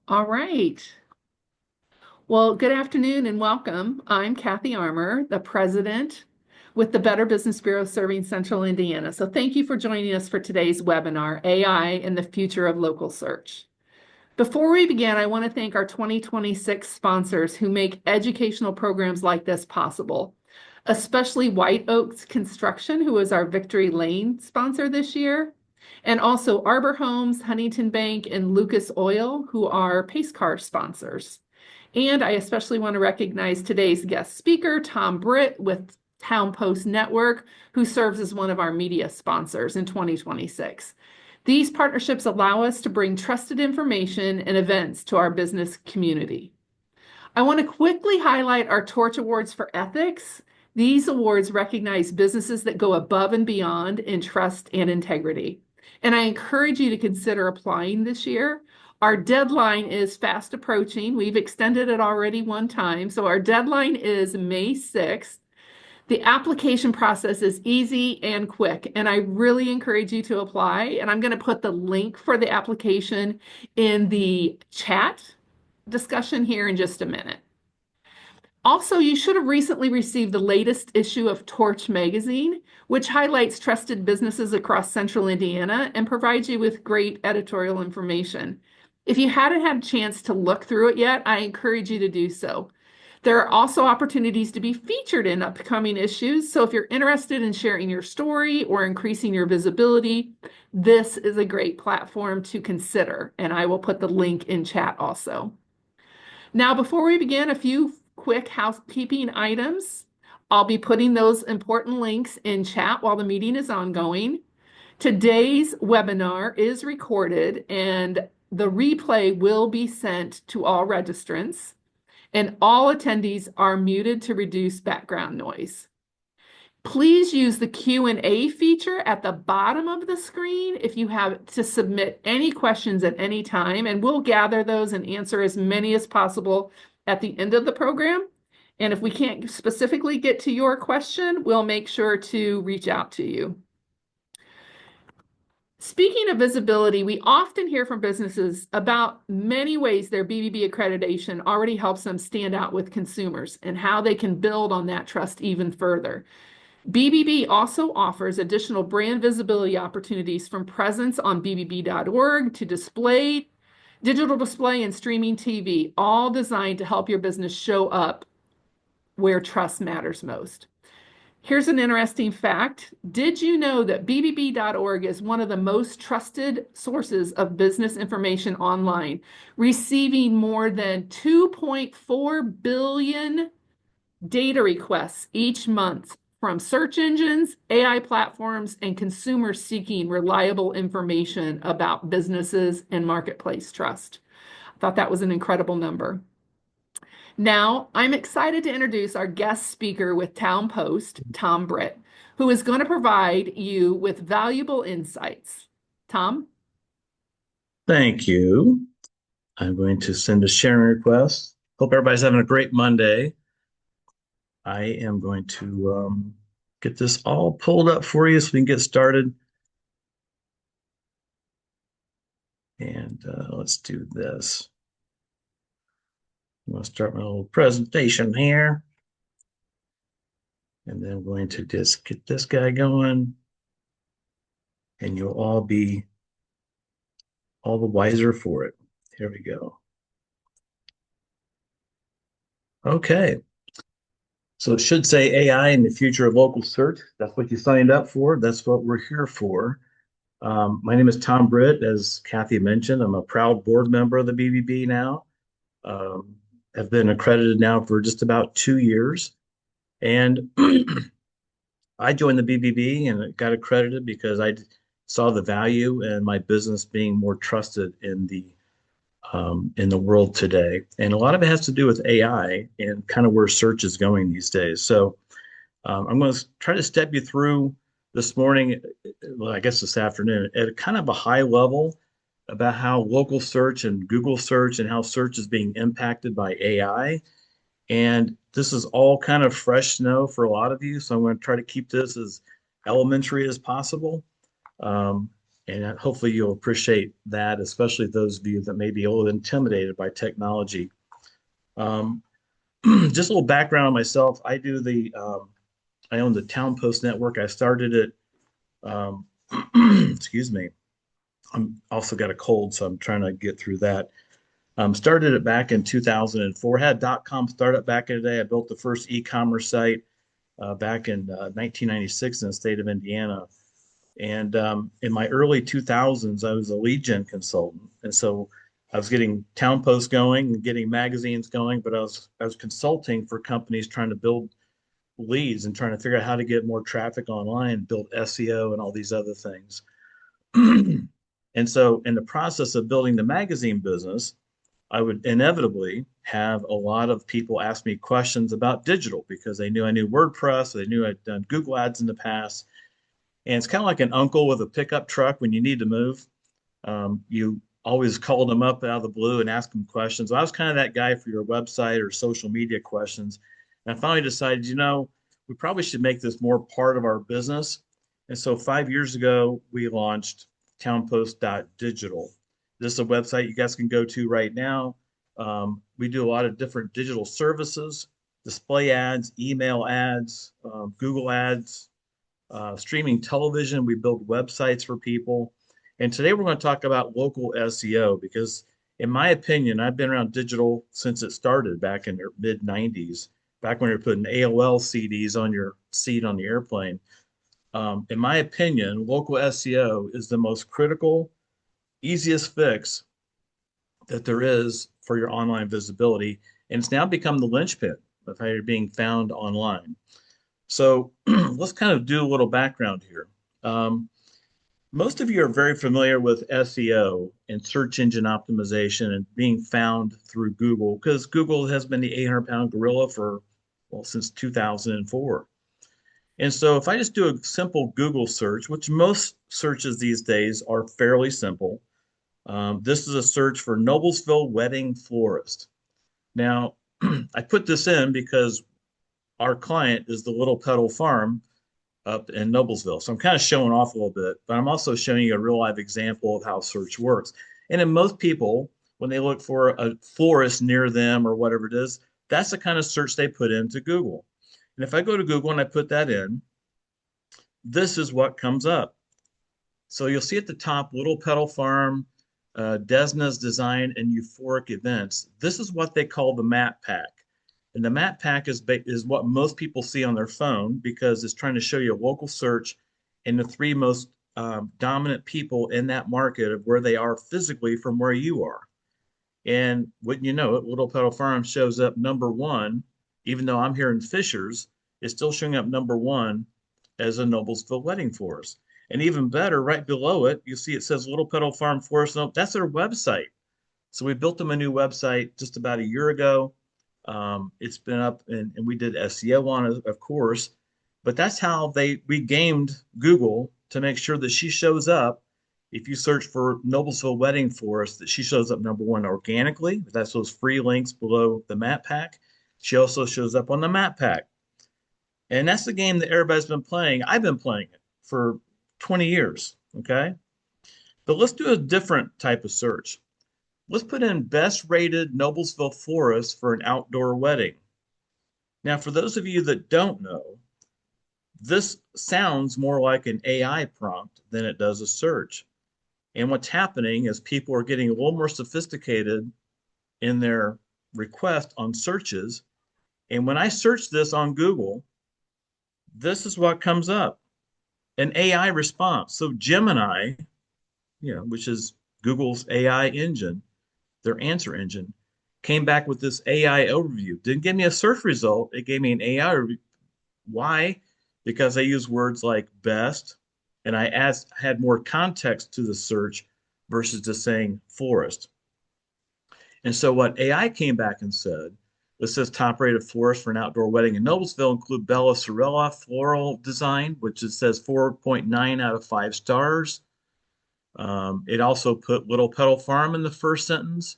All right. Well, good afternoon and welcome. I'm Kathy Armour, the president with the Better Business Bureau serving Central Indiana. So thank you for joining us for today's webinar, AI and the Future of Local Search. Before we begin, I want to thank our 2026 sponsors who make educational programs like this possible, especially White Oaks Construction, who is our Victory Lane sponsor this year, and also Arbor Homes, Huntington Bank, and Lucas Oil, who are Pace Car sponsors. And I especially want to recognize today's guest speaker, Tom Britt with Town Post Network, who serves as one of our media sponsors in 2026. These partnerships allow us to bring trusted information and events to our business community. I want to quickly highlight our Torch Awards for Ethics. These awards recognize businesses that go above and beyond in trust and integrity. And I encourage you to consider applying this year. Our deadline is fast approaching. We've extended it already one time. So our deadline is May 6th. The application process is easy and quick, and I really encourage you to apply. And I'm going to put the link for the application in the chat discussion here in just a minute. Also, you should have recently received the latest issue of Torch magazine, which highlights trusted businesses across Central Indiana and provides you with great editorial information. If you hadn't had a chance to look through it yet, I encourage you to do so. There are also opportunities to be featured in upcoming issues. So if you're interested in sharing your story or increasing your visibility, this is a great platform to consider. And I will put the link in chat also. Now, before we begin, a few quick housekeeping items. I'll be putting those important links in chat while the meeting is ongoing. Today's webinar is recorded and the replay will be sent to all registrants, and all attendees are muted to reduce background noise. Please use the Q&A feature at the bottom of the screen if you have to submit any questions at any time, and we'll gather those and answer as many as possible at the end of the program. And if we can't specifically get to your question, we'll make sure to reach out to you. Speaking of visibility, we often hear from businesses about many ways their BBB accreditation already helps them stand out with consumers and how they can build on that trust even further. BBB also offers additional brand visibility opportunities from presence on bbb.org to display, digital display, and streaming TV, all designed to help your business show up where trust matters most. Here's an interesting fact. Did you know that bbb.org is one of the most trusted sources of business information online, receiving more than 2.4 billion data requests each month from search engines, AI platforms, and consumers seeking reliable information about businesses and marketplace trust? I thought that was an incredible number. Now, I'm excited to introduce our guest speaker with Town Post, Tom Britt, who is going to provide you with valuable insights. Tom? Thank you. I'm going to send a sharing request. Hope everybody's having a great Monday. I am going to get this all pulled up for you so we can get started. And let's do this. I'm going to start my little presentation here. And then I'm going to just get this guy going. And you'll all be all the wiser for it. Here we go. Okay. So it should say AI in the future of local search. That's what you signed up for. That's what we're here for. My name is Tom Britt. As Kathy mentioned, I'm a proud board member of the BBB now. Have been accredited now for just about 2 years. And I joined the BBB and got accredited because I saw the value in my business being more trusted in the world today. And a lot of it has to do with AI and kind of where search is going these days. So I'm going to try to step you through this morning, well, I guess this afternoon, at kind of a high level about how local search and Google search and how search is being impacted by AI. And this is all kind of fresh snow for a lot of you. So I'm going to try to keep this as elementary as possible. And hopefully you'll appreciate that, especially those of you that may be a little intimidated by technology. Um, just a little background on myself. I own the Town Post Network. I started it, um, excuse me. I'm also got a cold, so I'm trying to get through that. Started it back in 2004. Had a .com startup back in the day. I built the first e-commerce site back in 1996 in the state of Indiana. And in my early 2000s, I was a lead gen consultant, and so I was getting town posts going and getting magazines going, but I was consulting for companies trying to build leads and trying to figure out how to get more traffic online, build SEO, and all these other things. And so, in the process of building the magazine business, I would inevitably have a lot of people ask me questions about digital because they knew I knew WordPress, they knew I'd done Google Ads in the past, and it's kind of like an uncle with a pickup truck when you need to move. You always called them up out of the blue and asked them questions. I was kind of that guy for your website or social media questions. And I finally decided, we probably should make this more part of our business. And so 5 years ago, we launched townpost.digital. This is a website you guys can go to right now. We do a lot of different digital services, display ads, email ads, Google ads, streaming television. We build websites for people. And today we're going to talk about local SEO because, in my opinion, I've been around digital since it started back in the mid 90s, back when you were putting AOL CDs on your seat on the airplane. In my opinion, local SEO is the most critical, easiest fix that there is for your online visibility. And it's now become the linchpin of how you're being found online. So let's kind of do a little background here. Most of you are very familiar with SEO and search engine optimization and being found through Google because Google has been the 800-pound gorilla for, well, since 2004. And so if I just do a simple Google search, which most searches these days are fairly simple, this is a search for Noblesville wedding florist. Now, I put this in because our client is the Little Petal Farm up in Noblesville. So I'm kind of showing off a little bit, but I'm also showing you a real life example of how search works. And in most people, when they look for a florist near them or whatever it is, that's the kind of search they put into Google. And if I go to Google and I put that in, this is what comes up. So you'll see at the top, Little Petal Farm, Desna's Design and Euphoric Events. This is what they call the map pack. And the map pack is what most people see on their phone because it's trying to show you a local search and the three most dominant people in that market of where they are physically from where you are. And wouldn't you know it, Little Petal Farm shows up number one, even though I'm here in Fishers, it's still showing up number one as a Noblesville wedding florist. And even better, right below it, you see it says Little Petal Farm Florist. That's their website. So we built them a new website just about a year ago. It's been up and we did SEO on it, of course, but that's how we gamed Google to make sure that she shows up. If you search for Noblesville wedding florist, that she shows up number one organically. That's those free links below the map pack. She also shows up on the map pack. And that's the game that everybody's been playing. I've been playing it for 20 years. Okay. But let's do a different type of search. Let's put in best rated Noblesville florist for an outdoor wedding. Now, for those of you that don't know, this sounds more like an AI prompt than it does a search. And what's happening is people are getting a little more sophisticated in their request on searches. And when I search this on Google, this is what comes up, an AI response. So Gemini, which is Google's AI engine, their answer engine, came back with this AI overview. Didn't give me a search result. It gave me an AI overview. Why? Because I use words like best, and I had more context to the search versus just saying florist. And so what AI came back and said, it says top rated florist for an outdoor wedding in Noblesville include Bella Sorella Floral Design, which it says 4.9 out of 5 stars. It also put Little Petal Farm in the first sentence.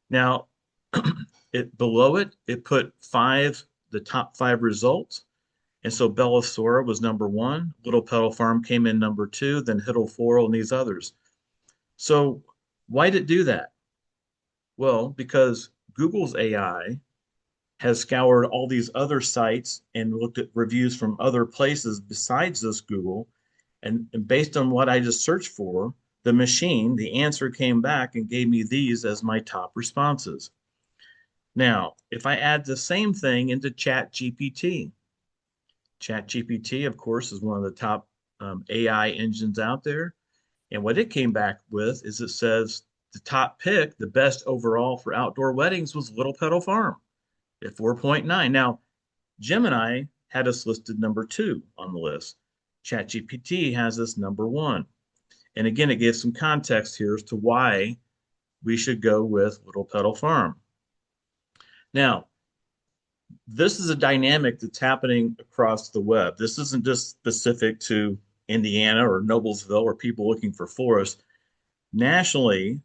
Now, below it put the top 5 results. And so Bellisora was number one, Little Petal Farm came in number two, then Hiddle Floral and these others. So why did it do that? Well, because Google's AI has scoured all these other sites and looked at reviews from other places besides this Google. And based on what I just searched for, the answer came back and gave me these as my top responses. Now, if I add the same thing into ChatGPT, of course, is one of the top AI engines out there. And what it came back with is it says the top pick, the best overall for outdoor weddings was Little Petal Farm at 4.9. Now, Gemini had us listed number two on the list. ChatGPT has us number one. And again, it gives some context here as to why we should go with Little Petal Farm. Now, this is a dynamic that's happening across the web. This isn't just specific to Indiana or Noblesville or people looking for forests. Nationally,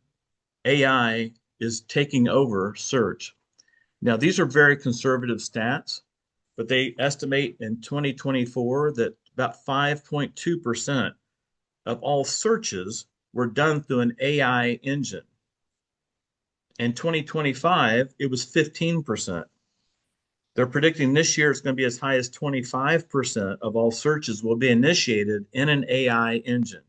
AI is taking over search. Now, these are very conservative stats, but they estimate in 2024 that about 5.2% of all searches were done through an AI engine. In 2025, it was 15%. They're predicting this year it's going to be as high as 25% of all searches will be initiated in an AI engine.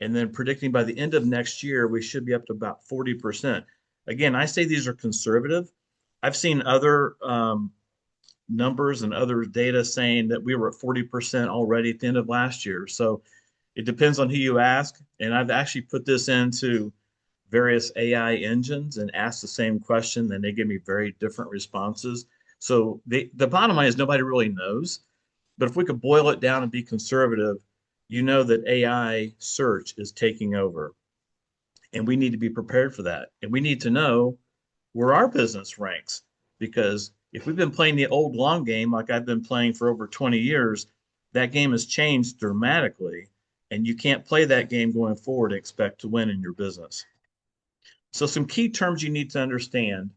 And then predicting by the end of next year, we should be up to about 40%. Again, I say these are conservative. I've seen other numbers and other data saying that we were at 40% already at the end of last year. So it depends on who you ask. And I've actually put this into various AI engines and asked the same question, and they give me very different responses. So the bottom line is nobody really knows. But if we could boil it down and be conservative, you know that AI search is taking over. And we need to be prepared for that. And we need to know where our business ranks. Because if we've been playing the old long game like I've been playing for over 20 years, that game has changed dramatically. And you can't play that game going forward and expect to win in your business. So some key terms you need to understand,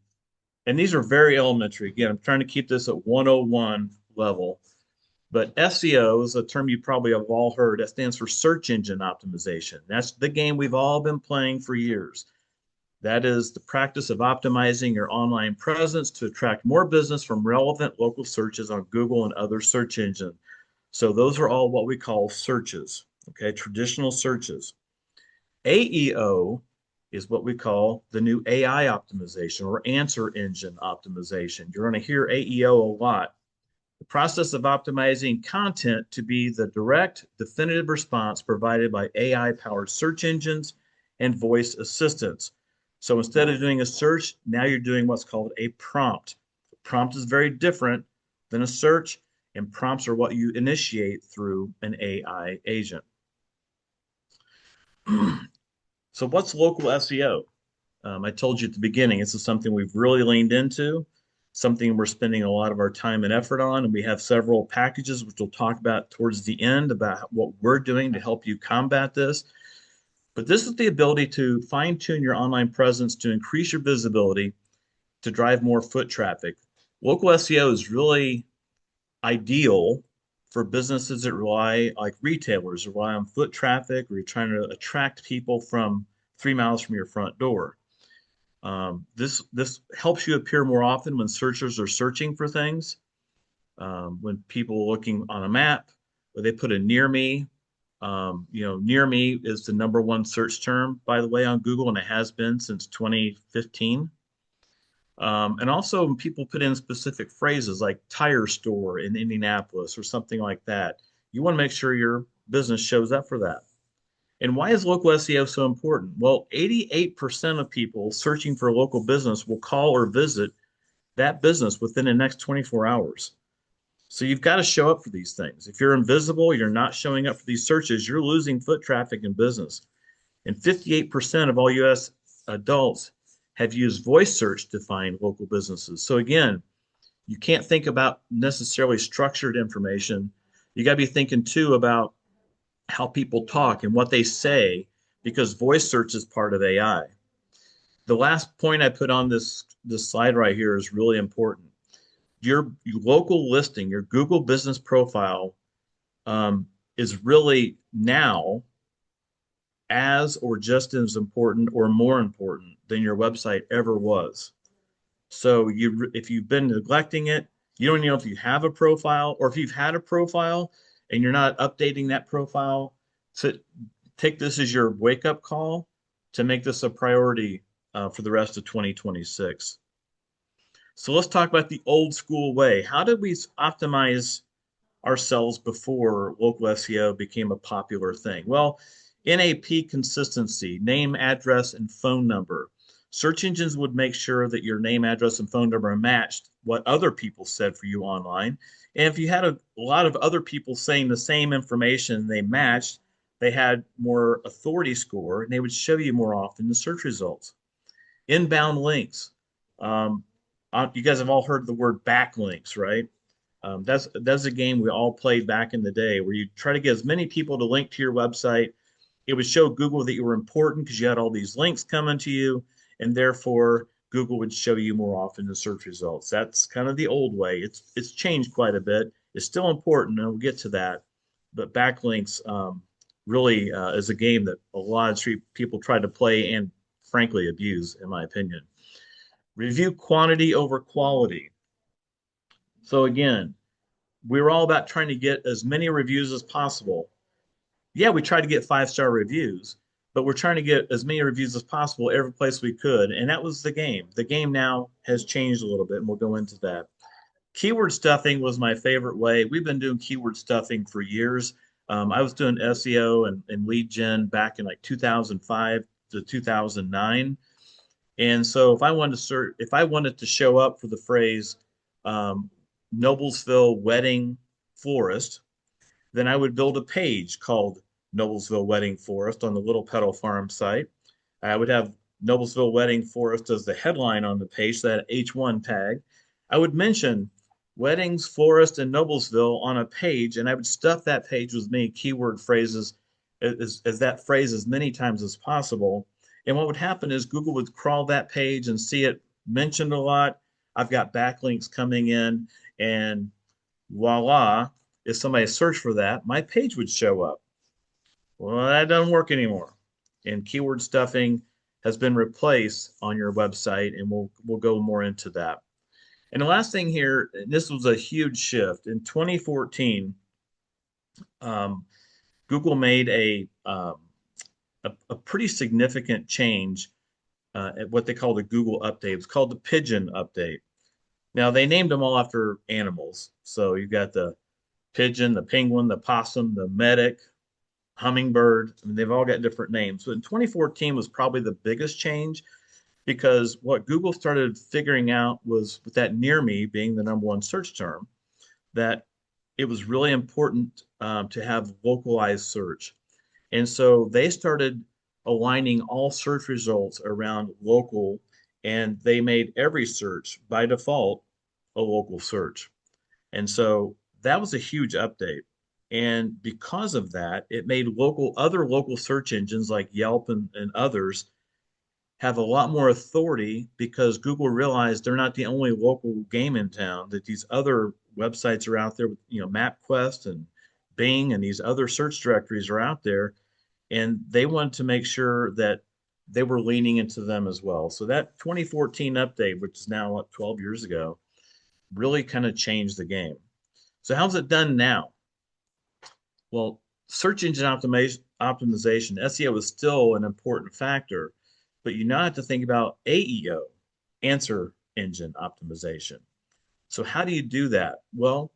and these are very elementary. Again, I'm trying to keep this at 101 level, but SEO is a term you probably have all heard. That stands for search engine optimization. That's the game we've all been playing for years. That is the practice of optimizing your online presence to attract more business from relevant local searches on Google and other search engines. So those are all what we call searches, okay, traditional searches. AEO is what we call the new AI optimization or answer engine optimization. You're going to hear AEO a lot. The process of optimizing content to be the direct, definitive response provided by AI-powered search engines and voice assistants. So instead of doing a search, now you're doing what's called a prompt. A prompt is very different than a search, and prompts are what you initiate through an AI agent. So what's local SEO? I told you at the beginning, this is something we've really leaned into, something we're spending a lot of our time and effort on. And we have several packages, which we'll talk about towards the end about what we're doing to help you combat this. But this is the ability to fine tune your online presence to increase your visibility, to drive more foot traffic. Local SEO is really ideal for businesses that rely, like retailers, rely on foot traffic, or you're trying to attract people from 3 miles from your front door. This helps you appear more often when searchers are searching for things. When people are looking on a map, or they put a near me. Near me is the number one search term, by the way, on Google, and it has been since 2015. And also when people put in specific phrases like tire store in Indianapolis or something like that, you want to make sure your business shows up for that. And why is local SEO so important? Well, 88% of people searching for a local business will call or visit that business within the next 24 hours. So you've got to show up for these things. If you're invisible, you're not showing up for these searches, you're losing foot traffic in business. And 58% of all US adults have used voice search to find local businesses. So again, you can't think about necessarily structured information. You got to be thinking too about how people talk and what they say, because voice search is part of AI. The last point I put on this slide right here is really important. your local listing, your Google business profile, is really now as or just as important or more important than your website ever was. So if you've been neglecting it, you don't even know if you have a profile, or if you've had a profile and you're not updating that profile. So take this as your wake up call to make this a priority for the rest of 2026. So let's talk about the old school way. How did we optimize ourselves before local SEO became a popular thing? Well, NAP consistency, name, address, and phone number. Search engines would make sure that your name, address, and phone number matched what other people said for you online. And if you had a lot of other people saying the same information and they matched, they had more authority score and they would show you more often the search results. Inbound links. Um, you guys have all heard the word backlinks, right? That's a game we all played back in the day where you try to get as many people to link to your website. It would show Google that you were important because you had all these links coming to you, and therefore Google would show you more often the search results. That's kind of the old way. It's changed quite a bit. It's still important, and we'll get to that. But backlinks really is a game that a lot of people try to play and frankly abuse, in my opinion. Review quantity over quality. So again, we're all about trying to get as many reviews as possible. Yeah, we try to get 5-star reviews, but we're trying to get as many reviews as possible every place we could. And that was the game. The game now has changed a little bit, and we'll go into that. Keyword stuffing was my favorite way. We've been doing keyword stuffing for years. I was doing SEO and lead gen back in like 2005 to 2009. And so if I wanted to show up for the phrase um, Noblesville wedding florist, then I would build a page called Noblesville Wedding Florist on the Little Petal Farm site. I would have Noblesville Wedding Florist as the headline on the page, that H1 tag. I would mention weddings, florist, and Noblesville on a page, and I would stuff that page with many keyword phrases as that phrase as many times as possible. And what would happen is Google would crawl that page and see it mentioned a lot. I've got backlinks coming in, and voila, if somebody searched for that, my page would show up. Well, that doesn't work anymore. And keyword stuffing has been replaced on your website, and we'll go more into that. And the last thing here, this was a huge shift. In 2014, um, Google made a pretty significant change at what they call the Google update. It's called the Pigeon update. Now, they named them all after animals. So you've got the pigeon, the penguin, the possum, the medic, hummingbird. I mean, they've all got different names. So in 2014 was probably the biggest change because what Google started figuring out was with that near me being the number one search term, that it was really important to have localized search. And so they started aligning all search results around local, and they made every search by default a local search. And so that was a huge update. And because of that, it made other local search engines like Yelp and others have a lot more authority because Google realized they're not the only local game in town, that these other websites are out there, MapQuest and Bing and these other search directories are out there. And they wanted to make sure that they were leaning into them as well. So that 2014 update, which is now what, 12 years ago, really kind of changed the game. So how's it done now? Well, search engine optimization, SEO is still an important factor, but you now have to think about AEO, answer engine optimization. So how do you do that? Well,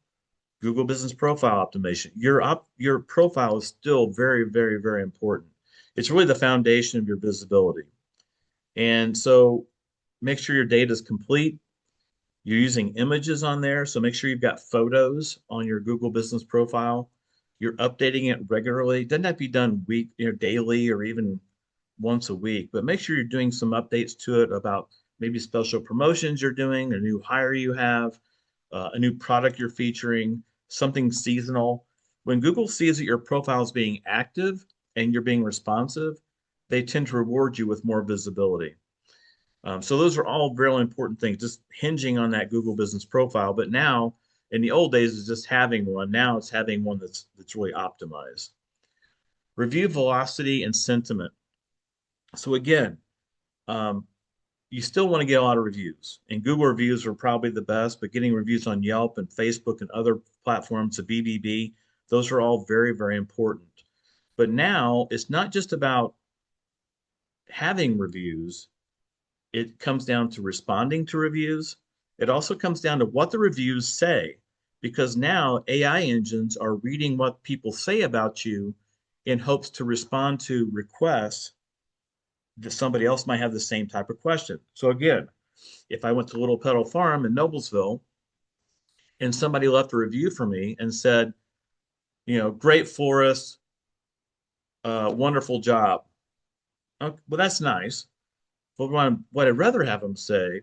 Google Business Profile Optimization. Your profile is still very, very, very important. It's really the foundation of your visibility. And so make sure your data is complete. You're using images on there, so make sure you've got photos on your Google Business Profile. You're updating it regularly. It doesn't have to be done daily or even once a week, but make sure you're doing some updates to it about maybe special promotions you're doing, a new hire you have, a new product you're featuring, something seasonal. When Google sees that your profile is being active and you're being responsive, they tend to reward you with more visibility. So those are all really important things, just hinging on that Google Business Profile. But now, in the old days, it's just having one. Now it's having one that's really optimized. Review velocity and sentiment. So again, um, you still want to get a lot of reviews, and Google reviews are probably the best. But getting reviews on Yelp and Facebook and other platforms, the BBB, those are all very, very important. But now it's not just about having reviews, it comes down to responding to reviews. It also comes down to what the reviews say, because now AI engines are reading what people say about you in hopes to respond to requests that somebody else might have the same type of question. So again, if I went to Little Petal Farm in Noblesville and somebody left a review for me and said, great florist, wonderful job. Okay, well, that's nice. But what I'd rather have them say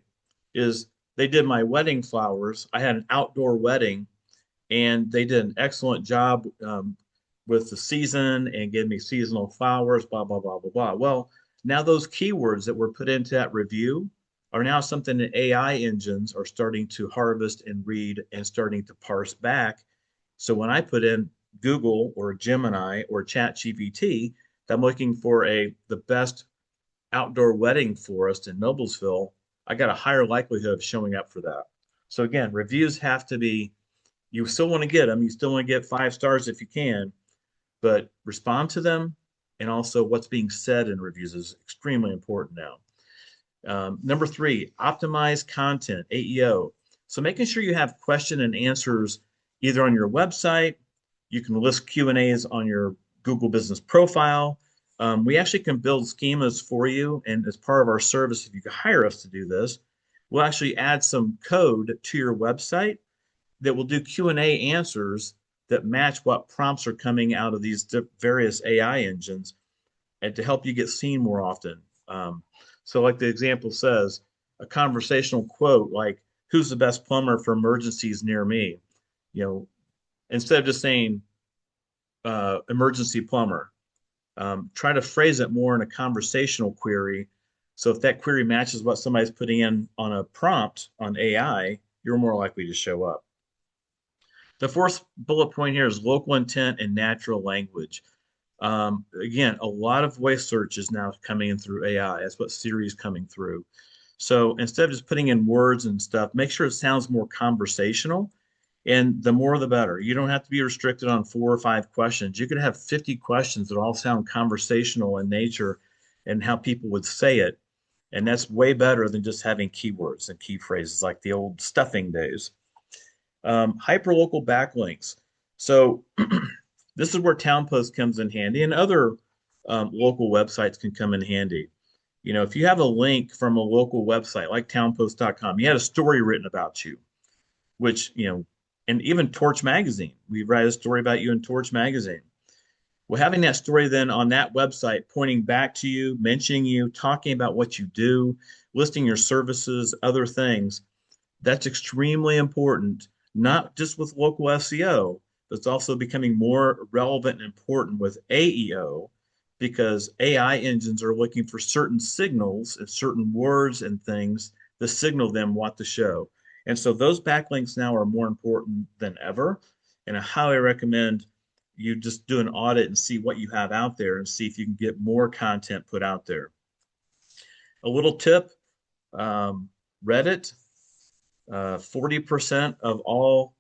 is they did my wedding flowers. I had an outdoor wedding, and they did an excellent job with the season and gave me seasonal flowers, blah, blah, blah, blah, blah. Well, now those keywords that were put into that review are now something that AI engines are starting to harvest and read and starting to parse back. So when I put in Google or Gemini or ChatGPT, I'm looking for the best outdoor wedding florist in Noblesville, I got a higher likelihood of showing up for that. So again, reviews have to be, you still want to get them. You still want to get 5 stars if you can, but respond to them. And also what's being said in reviews is extremely important now. Number 3, optimize content, AEO. So making sure you have question and answers either on your website, you can list Q&As on your Google Business Profile. We actually can build schemas for you, and as part of our service, if you hire us to do this, we'll actually add some code to your website that will do Q&A answers that match what prompts are coming out of these various AI engines, and to help you get seen more often. So like the example says, a conversational quote like, who's the best plumber for emergencies near me? You know, instead of just saying emergency plumber, try to phrase it more in a conversational query. So if that query matches what somebody's putting in on a prompt on AI, you're more likely to show up. The fourth bullet point here is local intent and natural language. Again, a lot of voice search is now coming in through AI. That's what Siri is coming through. So instead of just putting in words and stuff, make sure it sounds more conversational. And the more the better. You don't have to be restricted on 4 or 5 questions. You could have 50 questions that all sound conversational in nature and how people would say it. And that's way better than just having keywords and key phrases like the old stuffing days. Hyperlocal backlinks. So this is where TownPost comes in handy, and other local websites can come in handy. If you have a link from a local website like townpost.com, you had a story written about you, which, and even Torch Magazine, we write a story about you in Torch Magazine. Well, having that story then on that website, pointing back to you, mentioning you, talking about what you do, listing your services, other things, that's extremely important, not just with local SEO, but it's also becoming more relevant and important with AEO, because AI engines are looking for certain signals and certain words and things to signal them what to show. And so those backlinks now are more important than ever. And I highly recommend you just do an audit and see what you have out there and see if you can get more content put out there. A little tip, Reddit, 40% of all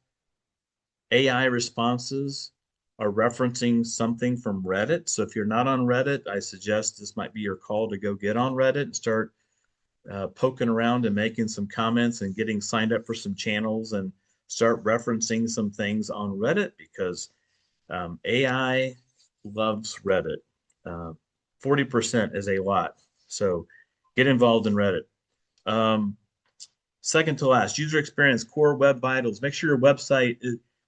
AI responses are referencing something from Reddit. So if you're not on Reddit, I suggest this might be your call to go get on Reddit and start poking around and making some comments and getting signed up for some channels and start referencing some things on Reddit, because AI loves Reddit. 40% is a lot. So get involved in Reddit. Second to last, user experience, core web vitals. Make sure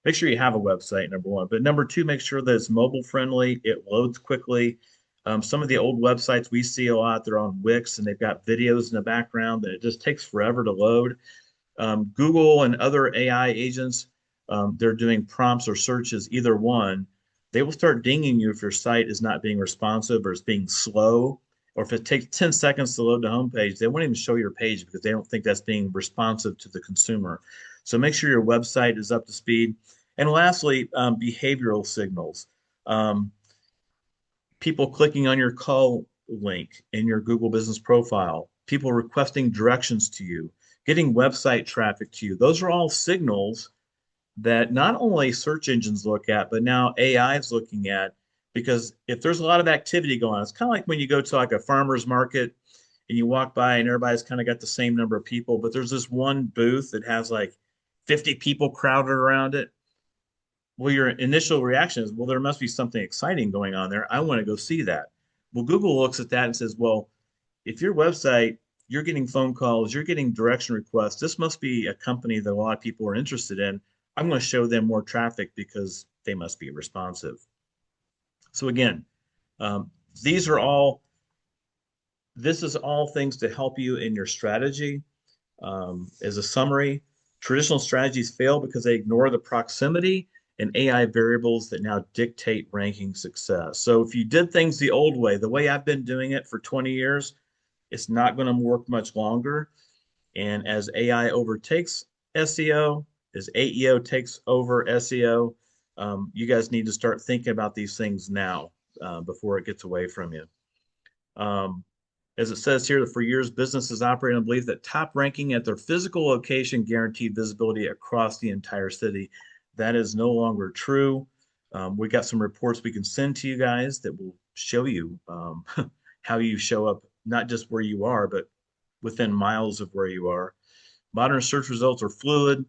make sure you have a website, number one. But number two, make sure that it's mobile friendly, it loads quickly. Some of the old websites we see a lot, they're on Wix and they've got videos in the background that it just takes forever to load. Google and other AI agents, they're doing prompts or searches, either one. They will start dinging you if your site is not being responsive or is being slow, or if it takes 10 seconds to load the homepage, they won't even show your page because they don't think that's being responsive to the consumer. So make sure your website is up to speed. And lastly, behavioral signals. Um, People clicking on your call link in your Google business profile, people requesting directions to you, getting website traffic to you. Those are all signals that not only search engines look at, but now AI is looking at. Because if there's a lot of activity going on, it's kind of like when you go to like a farmer's market and you walk by and everybody's kind of got the same number of people, but there's this one booth that has like 50 people crowded around it. Well, your initial reaction is, well, there must be something exciting going on there. I want to go see that. Well, Google looks at that and says, well, if your website, you're getting phone calls, you're getting direction requests, this must be a company that a lot of people are interested in. I'm going to show them more traffic because they must be responsive. So again, um, these are all, this is all things to help you in your strategy. As a summary, traditional strategies fail because they ignore the proximity and AI variables that now dictate ranking success. So if you did things the old way, the way I've been doing it for 20 years, it's not going to work much longer. And as AI overtakes SEO, as AEO takes over SEO, you guys need to start thinking about these things now before it gets away from you. Um, as it says here, for years, businesses operate on the belief that top ranking at their physical location guaranteed visibility across the entire city. That is no longer true. We got some reports we can send to you guys that will show you how you show up, not just where you are, but within miles of where you are. Modern search results are fluid.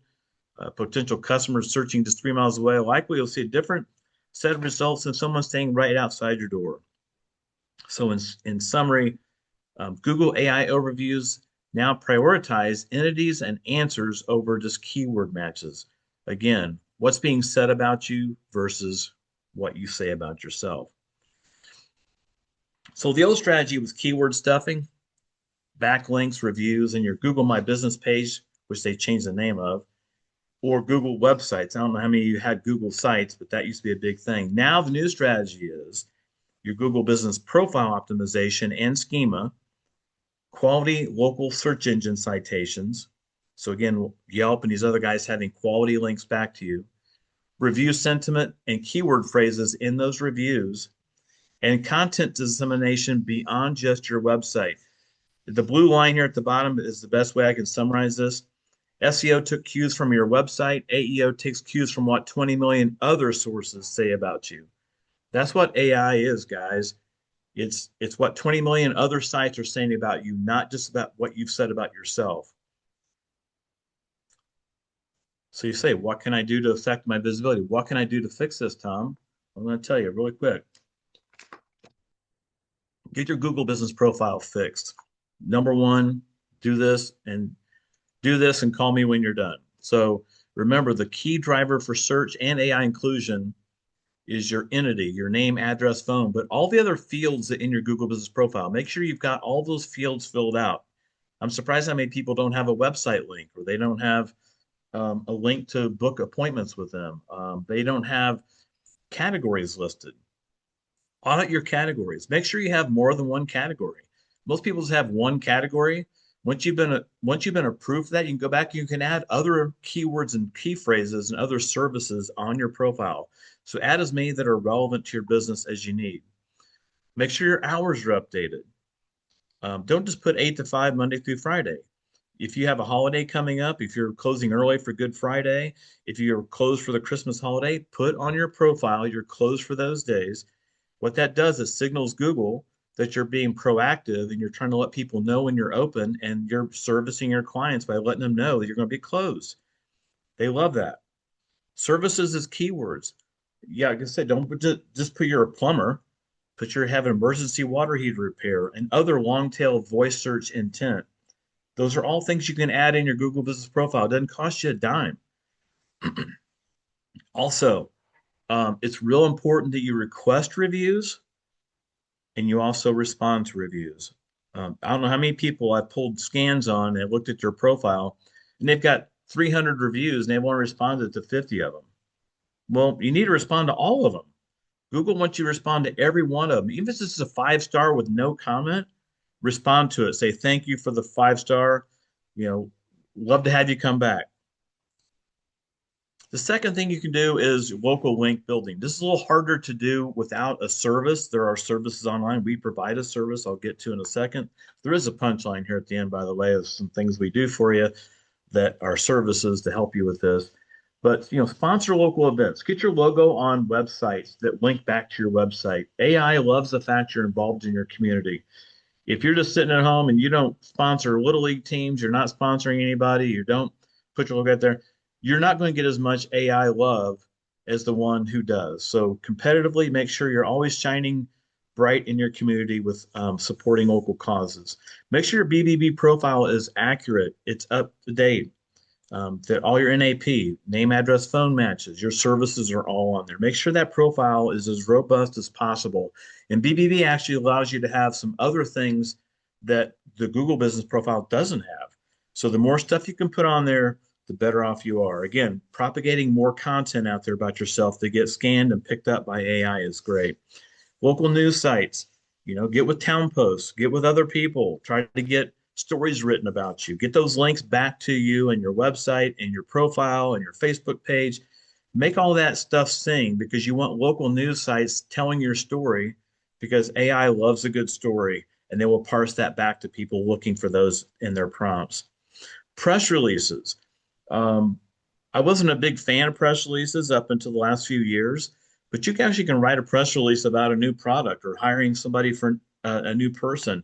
Potential customers searching just 3 miles away, likely you'll see a different set of results than someone staying right outside your door. So in summary, Google AI overviews now prioritize entities and answers over just keyword matches. Again, what's being said about you versus what you say about yourself. So the old strategy was keyword stuffing, backlinks, reviews, and your Google My Business page, which they changed the name of, or Google websites. I don't know how many of you had Google sites, but that used to be a big thing. Now the new strategy is your Google Business profile optimization and schema, quality local search engine citations. So again, Yelp and these other guys having quality links back to you, review sentiment and keyword phrases in those reviews, and content dissemination beyond just your website. The blue line here at the bottom is the best way I can summarize this. SEO took cues from your website. AEO takes cues from what 20 million other sources say about you. That's what AI is, guys. It's what 20 million other sites are saying about you, not just about what you've said about yourself. So you say, what can I do to affect my visibility? What can I do to fix this, Tom? I'm going to tell you really quick. Get your Google business profile fixed. Number one, do this and call me when you're done. So remember, the key driver for search and AI inclusion is your entity, your name, address, phone, but all the other fields in your Google business profile, make sure you've got all those fields filled out. I'm surprised how many people don't have a website link, or they don't have a link to book appointments with them. They don't have categories listed. Audit your categories. Make sure you have more than one category. Most people just have one category. Once you've been approved for that, you can go back. You can add other keywords and key phrases and other services on your profile. So add as many that are relevant to your business as you need. Make sure your hours are updated. Don't just put 8 to 5 Monday through Friday. If you have a holiday coming up, if you're closing early for Good Friday, if you're closed for the Christmas holiday, put on your profile you're closed for those days. What that does is signals Google that you're being proactive and you're trying to let people know when you're open, and you're servicing your clients by letting them know that you're going to be closed. They love that. Services is keywords. Yeah, like I said, don't just put you're a plumber, put you have an emergency water heater repair and other long tail voice search intent. Those are all things you can add in your Google business profile. It doesn't cost you a dime. Also, it's real important that you request reviews and you also respond to reviews. I don't know how many people I've pulled scans on and looked at your profile, and they've got 300 reviews and they want to respond to 50 of them. Well, you need to respond to all of them. Google wants you to respond to every one of them. Even if this is a 5-star with no comment, respond to it. Say thank you for the 5 star. You know, love to have you come back. The second thing you can do is local link building. This is a little harder to do without a service. There are services online. We provide a service I'll get to in a second. There is a punchline here at the end, by the way, of some things we do for you that are services to help you with this. But sponsor local events. Get your logo on websites that link back to your website. AI loves the fact you're involved in your community. If you're just sitting at home and you don't sponsor little league teams, you're not sponsoring anybody, you don't put your logo out there, you're not going to get as much AI love as the one who does. So competitively, make sure you're always shining bright in your community with supporting local causes. Make sure your BBB profile is accurate, it's up to date, that all your NAP, name, address, phone matches, your services are all on there. Make sure that profile is as robust as possible. And BBB actually allows you to have some other things that the Google business profile doesn't have. So the more stuff you can put on there, the better off you are. Again, propagating more content out there about yourself that gets scanned and picked up by AI is great. Local news sites, get with town posts, get with other people, try to get stories written about you, get those links back to you and your website and your profile and your Facebook page. Make all that stuff sing because you want local news sites telling your story because AI loves a good story and they will parse that back to people looking for those in their prompts. Press releases. Um, I wasn't a big fan of press releases up until the last few years, but you actually can write a press release about a new product or hiring somebody for a new person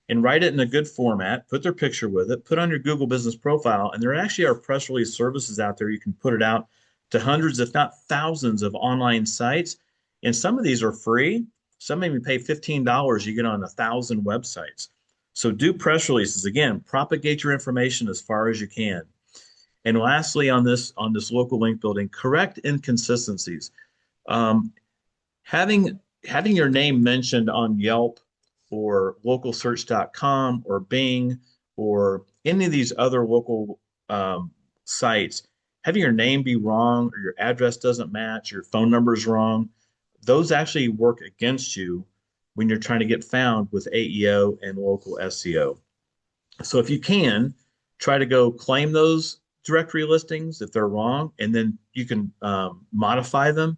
and write it in a good format, put their picture with it, put on your Google business profile. And there actually are press release services out there. You can put it out to hundreds, if not thousands of online sites. And some of these are free. Some maybe pay $15. You get on 1,000 websites. So do press releases. Again, propagate your information as far as you can. And lastly, on this local link building, correct inconsistencies. Um, having your name mentioned on Yelp or localsearch.com or Bing or any of these other local sites, having your name be wrong or your address doesn't match, your phone number is wrong, those actually work against you when you're trying to get found with AEO and local SEO. So if you can, try to go claim those directory listings if they're wrong, and then you can modify them.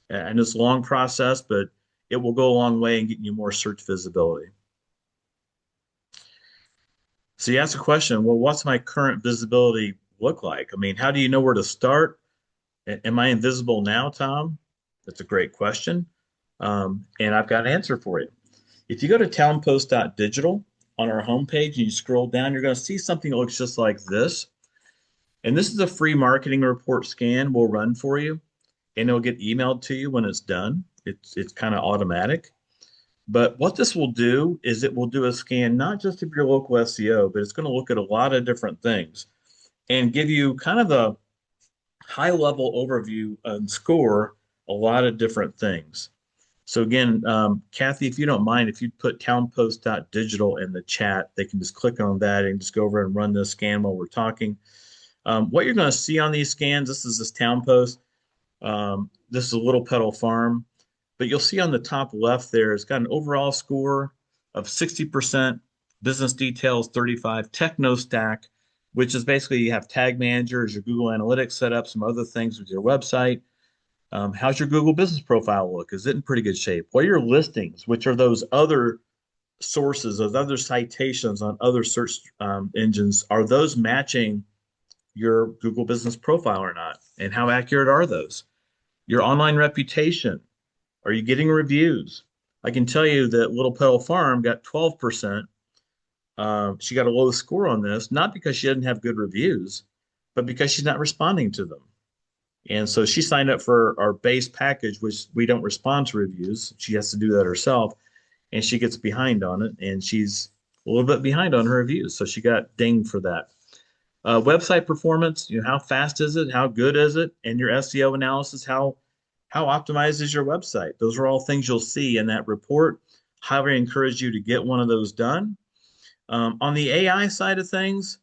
And it's a long process, but it will go a long way in getting you more search visibility. So you ask a question, well, what's my current visibility look like? I mean, how do you know where to start? Am I invisible now, Tom? That's a great question. And I've got an answer for you. If you go to townpost.digital on our homepage and you scroll down, you're going to see something that looks just like this. And this is a free marketing report scan we'll run for you, and it'll get emailed to you when it's done. It's kind of automatic. But what this will do is it will do a scan not just of your local SEO, but it's going to look at a lot of different things and give you kind of a high level overview and score a lot of different things. So again, Kathy, if you don't mind, if you put townpost.digital in the chat, they can just click on that and just go over and run this scan while we're talking. What you're going to see on these scans, this is this town post. This is a Little Petal Farm, but you'll see on the top left there, it's got an overall score of 60%, business details 35, techno stack, which is basically you have tag manager as your Google Analytics set up, some other things with your website. How's your Google business profile look? Is it in pretty good shape? What are your listings, which are those other sources, those other citations on other search engines? Are those matching your Google business profile or not? And how accurate are those? Your online reputation. Are you getting reviews? I can tell you that Little Petal Farm got 12%. She got a low score on this, not because she didn't have good reviews, but because she's not responding to them. And so she signed up for our base package, which we don't respond to reviews. She has to do that herself, and she gets behind on it, and she's a little bit behind on her reviews. So she got dinged for that. Website performance, how fast is it? How good is it? And your SEO analysis, how optimized is your website? Those are all things you'll see in that report. Highly encourage you to get one of those done. On the AI side of things,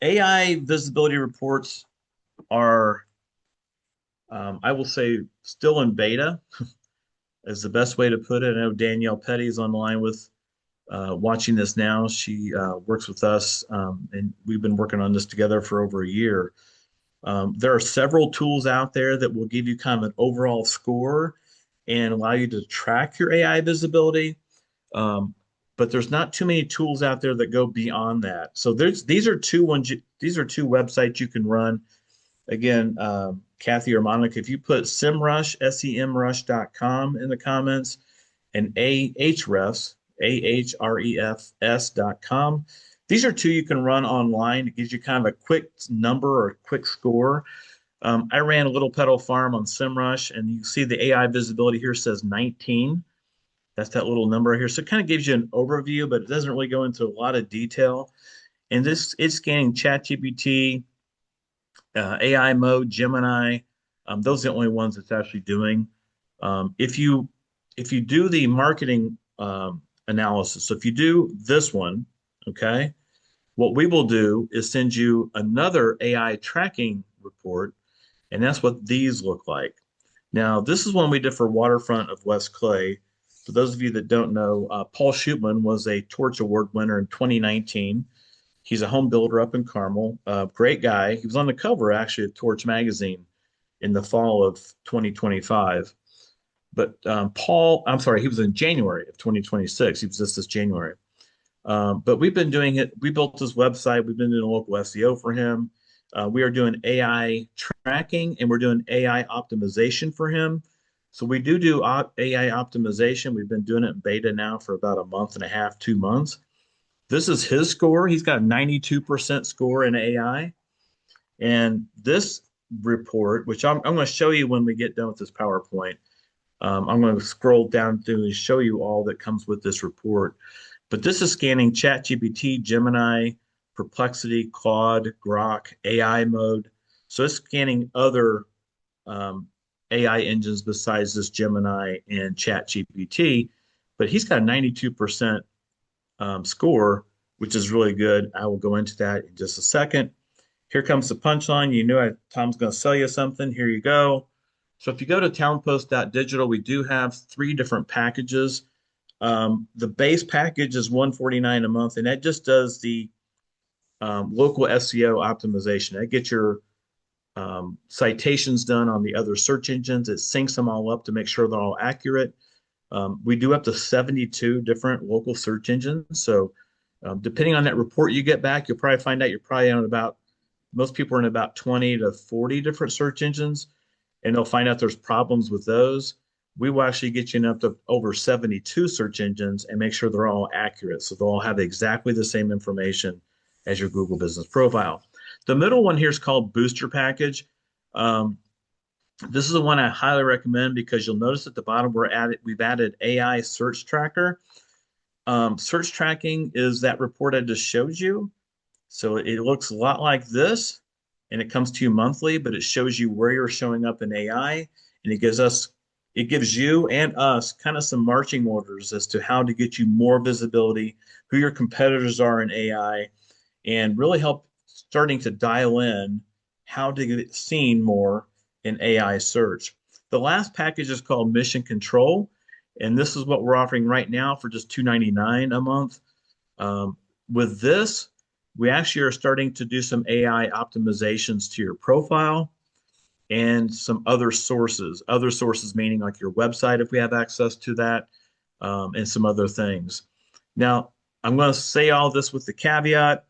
AI visibility reports are, I will say, still in beta. is the best way to put it. I know Danielle Petty is online with watching this now. She works with us, and we've been working on this together for over a year. There are several tools out there that will give you kind of an overall score and allow you to track your AI visibility. Um, but there's not too many tools out there that go beyond that. So these are two websites you can run. Again, Kathy or Monica, if you put SEMrush, semrush.com in the comments and ahrefs, ahrefs.com. These are two you can run online. It gives you kind of a quick number or a quick score. I ran a little pedal farm on SEMrush, and you see the AI visibility here says 19. That's that little number right here. So it kind of gives you an overview, but it doesn't really go into a lot of detail. And this is scanning ChatGPT, AI mode, Gemini. Those are the only ones it's actually doing. If you do the marketing analysis, so if you do this one, okay, what we will do is send you another AI tracking report, and that's what these look like. Now, this is one we did for Waterfront of West Clay. For those of you that don't know, Paul Schutman was a Torch Award winner in 2019. He's a home builder up in Carmel. Great guy. He was on the cover actually of Torch magazine in the fall of 2025. But Paul, I'm sorry, he was in January of 2026. He was just this January. But we've been doing it. We built this website. We've been doing local SEO for him. We are doing AI tracking and we're doing AI optimization for him. So we do AI optimization. We've been doing it in beta now for about a month and a half, 2 months. This is his score. He's got a 92% score in AI. And this report, which I'm going to show you when we get done with this PowerPoint, I'm going to scroll down through and show you all that comes with this report. But this is scanning ChatGPT, Gemini, Perplexity, Claude, Grok, AI mode. So it's scanning other AI engines besides this Gemini and ChatGPT. But he's got a 92% score, which is really good. I will go into that in just a second. Here comes the punchline. You knew Tom's going to sell you something. Here you go. So if you go to townpost.digital, we do have 3 different packages. The base package is $149 a month, and that just does the local SEO optimization. That gets your citations done on the other search engines. It syncs them all up to make sure they're all accurate. We do up to 72 different local search engines. So depending on that report you get back, you'll probably find out you're probably on about, most people are in about 20 to 40 different search engines, and they'll find out there's problems with those. We will actually get you up to over 72 search engines and make sure they're all accurate. So they'll all have exactly the same information as your Google business profile. The middle one here is called Booster Package. This is the one I highly recommend because you'll notice at the bottom we've added AI search tracker. Search tracking is that report I just showed you. So it looks a lot like this, and it comes to you monthly, but it shows you where you're showing up in AI, and it gives you and us kind of some marching orders as to how to get you more visibility, who your competitors are in AI, and really help starting to dial in how to get seen more in AI search. The last package is called Mission Control, and this is what we're offering right now for just $299 a month. With this, we actually are starting to do some AI optimizations to your profile and some other sources. Other sources meaning like your website, if we have access to that, and some other things. Now, I'm going to say all this with the caveat.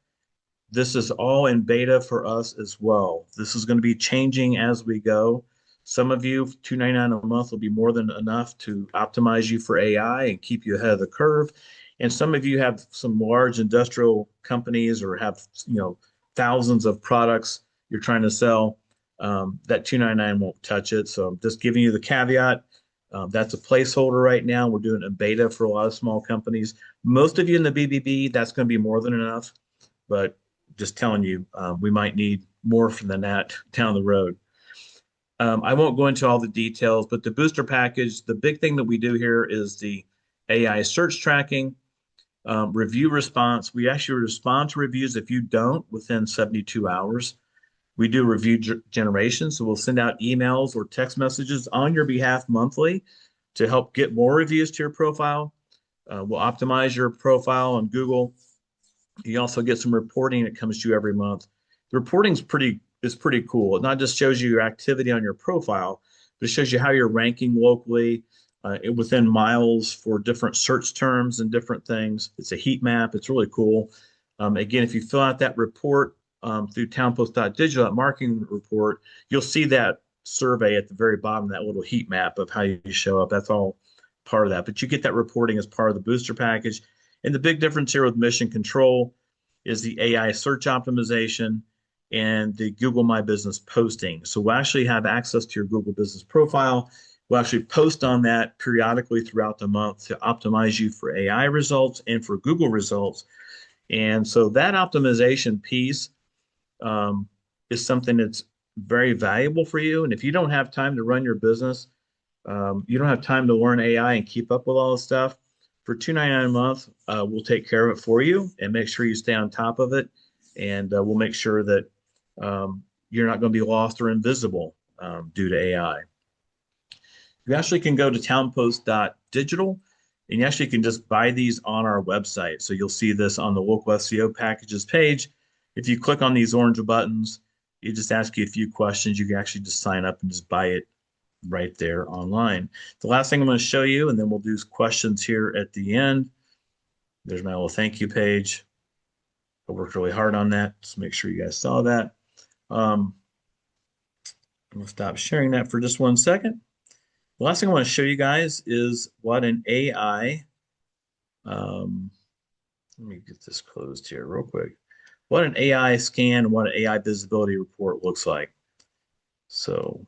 This is all in beta for us as well. This is going to be changing as we go. Some of you, $299 a month will be more than enough to optimize you for AI and keep you ahead of the curve. And some of you have some large industrial companies or have thousands of products you're trying to sell. That $299 won't touch it. So I'm just giving you the caveat. That's a placeholder right now. We're doing a beta for a lot of small companies. Most of you in the BBB, that's going to be more than enough. But just telling you, we might need more than that down the road. I won't go into all the details, but the booster package, the big thing that we do here is the AI search tracking, review response. We actually respond to reviews if you don't within 72 hours. We do review generation, so we'll send out emails or text messages on your behalf monthly to help get more reviews to your profile. We'll optimize your profile on Google. You also get some reporting that comes to you every month. The reporting is pretty cool. It not just shows you your activity on your profile, but it shows you how you're ranking locally within miles for different search terms and different things. It's a heat map. It's really cool. Again, if you fill out that report through townpost.digital, that marketing report, you'll see that survey at the very bottom, that little heat map of how you show up. That's all part of that. But you get that reporting as part of the booster package. And the big difference here with Mission Control is the AI search optimization and the Google My Business posting. So we'll actually have access to your Google Business profile. We'll actually post on that periodically throughout the month to optimize you for AI results and for Google results. And so that optimization piece is something that's very valuable for you. And if you don't have time to run your business, you don't have time to learn AI and keep up with all this stuff, for $2.99 a month, we'll take care of it for you and make sure you stay on top of it. And we'll make sure that you're not going to be lost or invisible due to AI. You actually can go to townpost.digital and you actually can just buy these on our website. So you'll see this on the local SEO packages page. If you click on these orange buttons, it just asks you a few questions. You can actually just sign up and just buy it right there online. The last thing I'm going to show you, and then we'll do questions here at the end. There's my little thank you page. I worked really hard on that. Just make sure you guys saw that. I'm going to stop sharing that for just 1 second. The last thing I want to show you guys is what an AI, let me get this closed here real quick. What an AI scan, what an AI visibility report looks like. So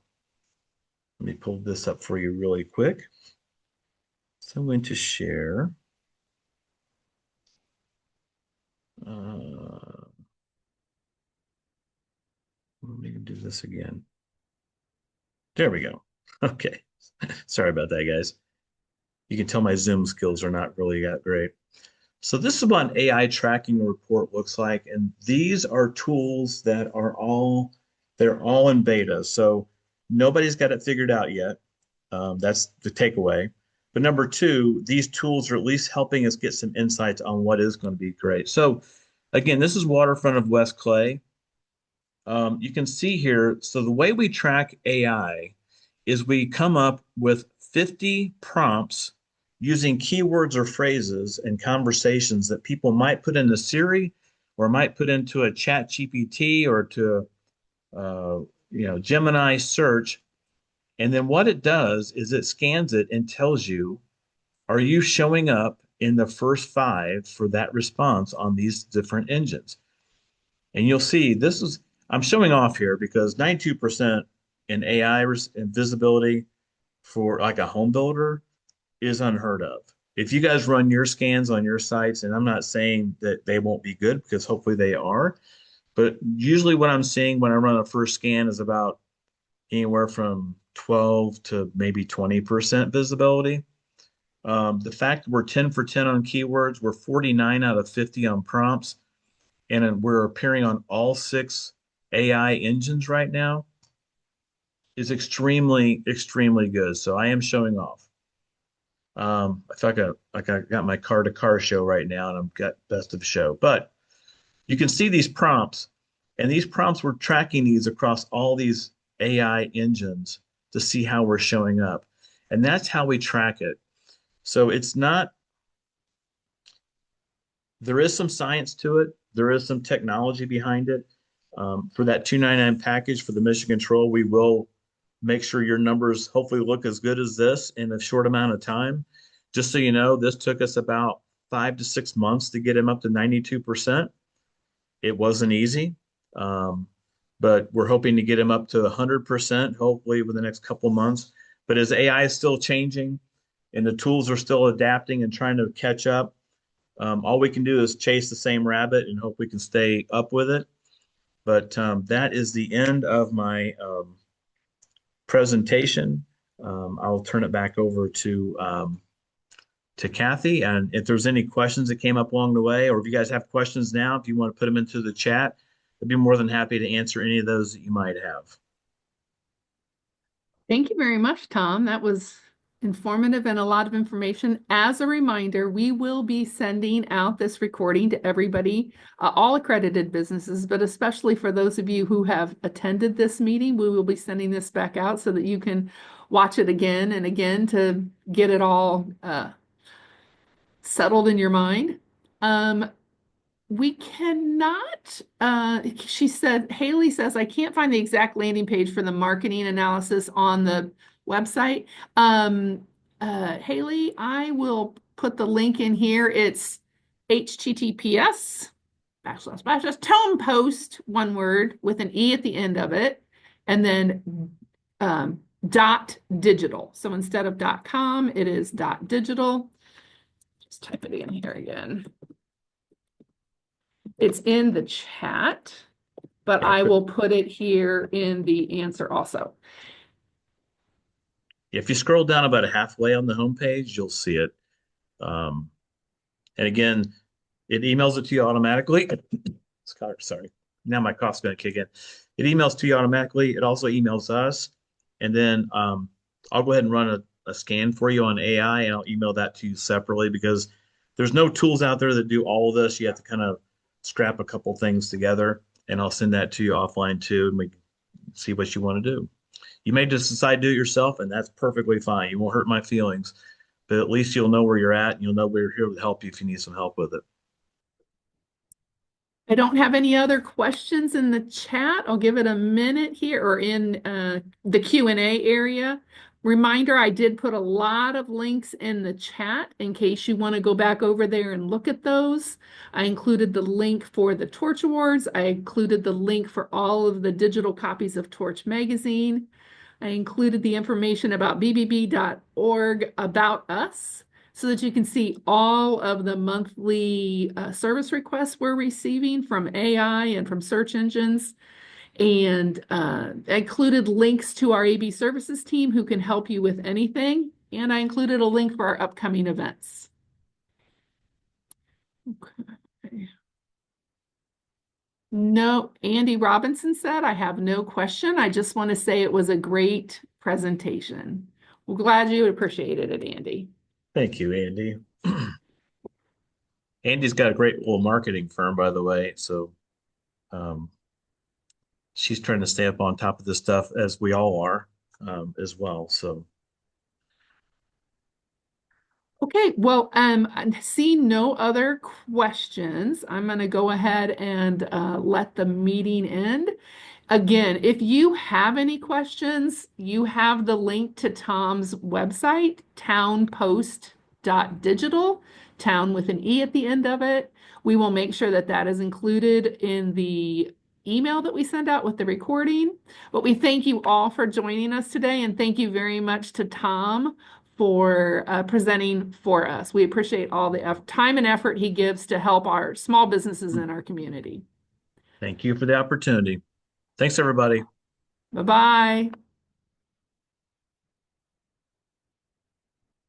let me pull this up for you really quick. So I'm going to share. Let me do this again. There we go. Okay. Sorry about that, guys. You can tell my Zoom skills are not really that great. So this is what an AI tracking report looks like. And these are tools that are they're all in beta. So nobody's got it figured out yet. That's the takeaway. But number two, these tools are at least helping us get some insights on what is going to be great. So again, this is waterfront of West Clay. You can see here, so the way we track AI is we come up with 50 prompts using keywords or phrases and conversations that people might put into Siri or might put into a chat GPT or to Gemini search. And then what it does is it scans it and tells you, are you showing up in the first 5 for that response on these different engines? And you'll see I'm showing off here because 92% in AI and visibility for like a home builder is unheard of. If you guys run your scans on your sites, and I'm not saying that they won't be good because hopefully they are, but usually what I'm seeing when I run a first scan is about anywhere from 12 to maybe 20% visibility. The fact that we're 10 for 10 on keywords, we're 49 out of 50 on prompts, and we're appearing on all 6 AI engines right now is extremely, extremely good. So I am showing off. I feel like I got my car to car show right now and I've got best of show. But you can see these prompts, and these prompts, we're tracking these across all these AI engines to see how we're showing up. And that's how we track it. So there is some science to it. There is some technology behind it. For that $2.99 package for the Mission Control, we will make sure your numbers hopefully look as good as this in a short amount of time. Just so you know, this took us about 5 to 6 months to get him up to 92%. It wasn't easy, but we're hoping to get him up to 100%, hopefully within the next couple of months. But as AI is still changing and the tools are still adapting and trying to catch up, all we can do is chase the same rabbit and hope we can stay up with it. But that is the end of my presentation. I'll turn it back over to Kathy. And if there's any questions that came up along the way, or if you guys have questions now, if you want to put them into the chat, I'd be more than happy to answer any of those that you might have. Thank you very much, Tom. That was Informative and a lot of information. As a reminder, we will be sending out this recording to everybody, all accredited businesses, but especially for those of you who have attended this meeting, we will be sending this back out so that you can watch it again and again to get it all settled in your mind. Um, we cannot, she said, Haley says, I can't find the exact landing page for the marketing analysis on the website. Haley, I will put the link in here. It's https tone post, one word with an E at the end of it, and then dot digital. So instead of .com, it is dot digital. Just type it in here again. It's in the chat, but I will put it here in the answer also. If you scroll down about halfway on the homepage, you'll see it. And again, it emails it to you automatically. Sorry. Now my cough's going to kick in. It emails to you automatically. It also emails us. And then I'll go ahead and run a scan for you on AI, and I'll email that to you separately because there's no tools out there that do all of this. You have to kind of scrap a couple things together, and I'll send that to you offline too, and we can see what you want to do. You may just decide to do it yourself, and that's perfectly fine. You won't hurt my feelings, but at least you'll know where you're at, and you'll know we're here to help you if you need some help with it. I don't have any other questions in the chat. I'll give it a minute here or in the Q&A area. Reminder, I did put a lot of links in the chat in case you want to go back over there and look at those. I included the link for the Torch Awards. I included the link for all of the digital copies of Torch Magazine. I included the information about bbb.org about us so that you can see all of the monthly service requests we're receiving from AI and from search engines. And I included links to our AB services team who can help you with anything. And I included a link for our upcoming events. Okay. No, Andy Robinson said, I have no question. I just want to say it was a great presentation. We're glad you appreciated it, Andy. Thank you, Andy. Andy's got a great little marketing firm, by the way. So she's trying to stay up on top of this stuff as we all are as well. So. Okay, well, I see no other questions. I'm going to go ahead and let the meeting end. Again, if you have any questions, you have the link to Tom's website, townpost.digital, town with an E at the end of it. We will make sure that that is included in the email that we send out with the recording. But we thank you all for joining us today, and thank you very much to Tom for presenting for us. We appreciate all the time and effort he gives to help our small businesses in our community. Thank you for the opportunity. Thanks, everybody. Bye-bye.